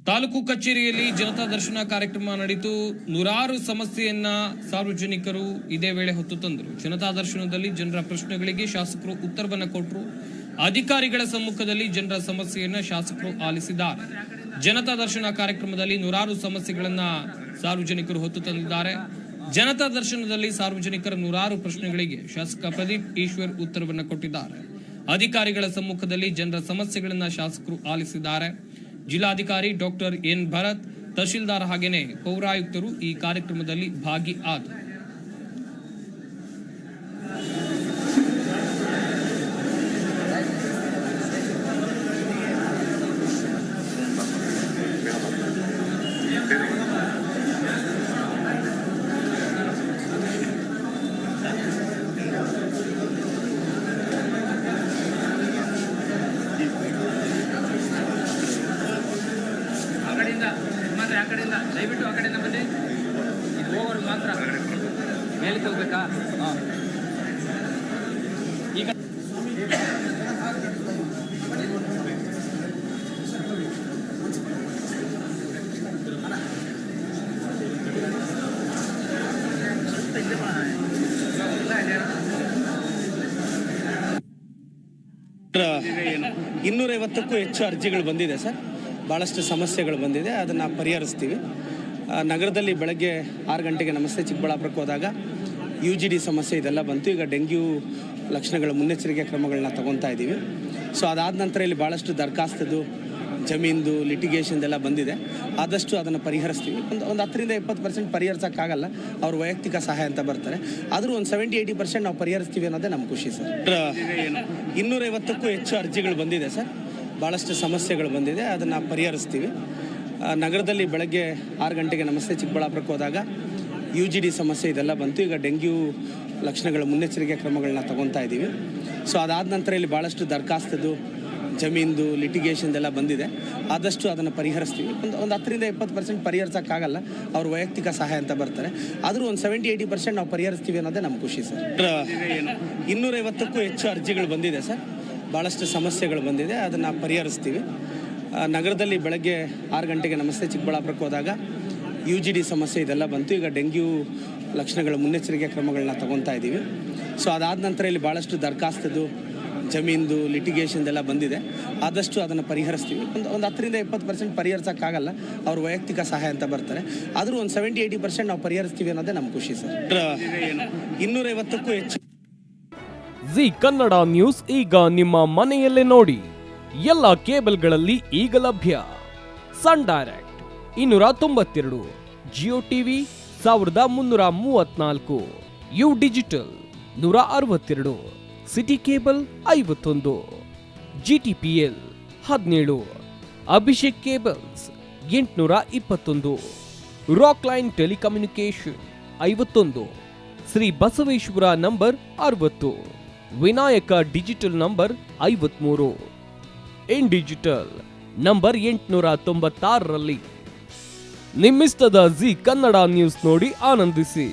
ತಾಲೂಕು ಕಚೇರಿಯಲ್ಲಿ ಜನತಾ ದರ್ಶನ ಕಾರ್ಯಕ್ರಮ ನಡೆಯಿತು. ನೂರಾರು ಸಮಸ್ಯೆಯನ್ನ ಸಾರ್ವಜನಿಕರು ಇದೇ ವೇಳೆ ಹೊತ್ತು ತಂದರು. ಜನತಾ ದರ್ಶನದಲ್ಲಿ ಜನರ ಪ್ರಶ್ನೆಗಳಿಗೆ ಶಾಸಕರು ಉತ್ತರವನ್ನ ಕೊಟ್ಟರು. ಅಧಿಕಾರಿಗಳ ಸಮ್ಮುಖದಲ್ಲಿ ಜನರ ಸಮಸ್ಯೆಯನ್ನ ಶಾಸಕರು ಆಲಿಸಿದ್ದಾರೆ. ಜನತಾ ದರ್ಶನ ಕಾರ್ಯಕ್ರಮದಲ್ಲಿ ನೂರಾರು ಸಮಸ್ಯೆಗಳನ್ನ ಸಾರ್ವಜನಿಕರು ಹೊತ್ತು ತಂದಿದ್ದಾರೆ. ಜನತಾ ದರ್ಶನದಲ್ಲಿ ಸಾರ್ವಜನಿಕರ ನೂರಾರು ಪ್ರಶ್ನೆಗಳಿಗೆ ಶಾಸಕ ಪ್ರದೀಪ್ ಈಶ್ವರ್ ಉತ್ತರವನ್ನ ಕೊಟ್ಟಿದ್ದಾರೆ. ಅಧಿಕಾರಿಗಳ ಸಮ್ಮುಖದಲ್ಲಿ ಜನರ ಸಮಸ್ಯೆಗಳನ್ನ ಶಾಸಕರು ಆಲಿಸಿದ್ದಾರೆ. ಜಿಲ್ಲಾಧಿಕಾರಿ ಡಾಕ್ಟರ್ ಎನ್ ಭರತ್, ತಹಶೀಲ್ದಾರ್ ಹಾಗೇನೆ ಪೌರಾಯುಕ್ತರು ಈ ಕಾರ್ಯಕ್ರಮದಲ್ಲಿ ಭಾಗಿಯಾದರು. ಆ ಕಡೆಯಿಂದ ದಯವಿಟ್ಟು ಆ ಕಡೆಯಿಂದ ಬನ್ನಿ. ಇದು ಹೋಗೋರು ಮಾತ್ರ ಮೇಲೆ ಹೋಗ್ಬೇಕಾ? ಈಗ ಇನ್ನೂರೈವತ್ತಕ್ಕೂ ಹೆಚ್ಚು ಅರ್ಜಿಗಳು ಬಂದಿದೆ ಸರ್. ಭಾಳಷ್ಟು ಸಮಸ್ಯೆಗಳು ಬಂದಿದೆ, ಅದನ್ನು ಪರಿಹರಿಸ್ತೀವಿ. ನಗರದಲ್ಲಿ ಬೆಳಗ್ಗೆ 6 ಗಂಟೆಗೆ ನಮಸ್ತೆ ಚಿಕ್ಕಬಳ್ಳಾಪುರಕ್ಕೆ ಹೋದಾಗ UGD ಸಮಸ್ಯೆ ಇದೆಲ್ಲ ಬಂತು. ಈಗ ಡೆಂಗ್ಯೂ ಲಕ್ಷಣಗಳ ಮುನ್ನೆಚ್ಚರಿಕೆ ಕ್ರಮಗಳನ್ನ ತಗೊತಾ ಇದ್ದೀವಿ. ಸೊ ಅದಾದ ನಂತರ ಇಲ್ಲಿ ಭಾಳಷ್ಟು ದರ್ಖಾಸ್ತದು, ಜಮೀನ್ದು, ಲಿಟಿಗೇಷನ್ದೆಲ್ಲ ಬಂದಿದೆ. ಆದಷ್ಟು ಅದನ್ನು ಪರಿಹರಿಸ್ತೀವಿ. ಒಂದು 10-20% ಪರಿಹರಿಸೋಕ್ಕಾಗಲ್ಲ, ಅವ್ರ ವೈಯಕ್ತಿಕ ಸಹಾಯ ಅಂತ ಬರ್ತಾರೆ. ಆದರೂ ಒಂದು 70-80% ನಾವು ಪರಿಹರಿಸ್ತೀವಿ ಅನ್ನೋದೇ ನಮ್ಮ ಖುಷಿ ಸರ್. 250ಕ್ಕೂ ಹೆಚ್ಚು ಅರ್ಜಿಗಳು ಬಂದಿದೆ ಸರ್. ಭಾಳಷ್ಟು ಸಮಸ್ಯೆಗಳು ಬಂದಿದೆ, ಅದನ್ನು ಪರಿಹರಿಸ್ತೀವಿ. ನಗರದಲ್ಲಿ ಬೆಳಗ್ಗೆ 6 ಗಂಟೆಗೆ ನಮಸ್ತೆ ಚಿಕ್ಕಬಳ್ಳಾಪುರಕ್ಕೆ ಹೋದಾಗ UGD ಸಮಸ್ಯೆ ಇದೆಲ್ಲ ಬಂತು. ಈಗ ಡೆಂಗ್ಯೂ ಲಕ್ಷಣಗಳ ಮುನ್ನೆಚ್ಚರಿಕೆ ಕ್ರಮಗಳನ್ನ ತಗೊತಾ ಇದ್ದೀವಿ. ಸೊ ಅದಾದ ನಂತರ ಇಲ್ಲಿ ಭಾಳಷ್ಟು ದರ್ಖಾಸ್ತದು, ಜಮೀನ್ದು, ಲಿಟಿಗೇಷನ್ದೆಲ್ಲ ಬಂದಿದೆ. ಆದಷ್ಟು ಅದನ್ನು ಪರಿಹರಿಸ್ತೀವಿ. ಒಂದು 10-20% ಪರಿಹರಿಸೋಕ್ಕಾಗಲ್ಲ, ಅವ್ರ ವೈಯಕ್ತಿಕ ಸಹಾಯ ಅಂತ ಬರ್ತಾರೆ. ಆದರೂ ಒಂದು 70-80% ನಾವು ಪರಿಹರಿಸ್ತೀವಿ ಅನ್ನೋದೇ ನಮ್ಮ ಖುಷಿ ಸರ್. 250ಕ್ಕೂ ಹೆಚ್ಚು ಅರ್ಜಿಗಳು ಬಂದಿದೆ ಸರ್. ಭಾಳಷ್ಟು ಸಮಸ್ಯೆಗಳು ಬಂದಿದೆ, ಅದನ್ನು ಪರಿಹರಿಸ್ತೀವಿ. ನಗರದಲ್ಲಿ ಬೆಳಗ್ಗೆ 6 ಗಂಟೆಗೆ ನಮಸ್ತೆ ಚಿಕ್ಕಬಳ್ಳಾಪುರಕ್ಕೆ ಹೋದಾಗ UGD ಸಮಸ್ಯೆ ಇದೆಲ್ಲ ಬಂತು. ಈಗ ಡೆಂಗ್ಯೂ ಲಕ್ಷಣಗಳ ಮುನ್ನೆಚ್ಚರಿಕೆ ಕ್ರಮಗಳನ್ನ ತಗೊತಾ ಇದ್ದೀವಿ. ಸೊ ಅದಾದ ನಂತರ ಇಲ್ಲಿ ಭಾಳಷ್ಟು ದರ್ಖಾಸ್ತದು, ಜಮೀನ್ದು, ಲಿಟಿಗೇಷನ್ದೆಲ್ಲ ಬಂದಿದೆ. ಆದಷ್ಟು ಅದನ್ನು ಪರಿಹರಿಸ್ತೀವಿ. ಒಂದು 10-20% ಪರಿಹರಿಸೋಕ್ಕಾಗಲ್ಲ, ಅವ್ರ ವೈಯಕ್ತಿಕ ಸಹಾಯ ಅಂತ ಬರ್ತಾರೆ. ಆದರೂ ಒಂದು 70-80% ನಾವು ಪರಿಹರಿಸ್ತೀವಿ ಅನ್ನೋದೇ ನಮ್ಮ ಖುಷಿ ಸರ್. 250ಕ್ಕೂ ಹೆಚ್ಚು ಜಿ ಕನ್ನಡ ನ್ಯೂಸ್ ಈಗ ನಿಮ್ಮ ಮನೆಯಲ್ಲೇ ನೋಡಿ. ಎಲ್ಲ ಕೇಬಲ್ಗಳಲ್ಲಿ ಈಗ ಲಭ್ಯ. Sun direct 292, Jio TV 1334, U digital 162, city cable 51, GTPL 17, Abhishek cables 821, rock line telecommunication 51, Shri Basaveshwara number 60, Vinayaka digital number 53, in digital number 896ರಲ್ಲಿ. ನಿಮ್ಮಿಸ್ತದ ಜಿ ಕನ್ನಡ ನ್ಯೂಸ್ ನೋಡಿ ಆನಂದಿಸಿ.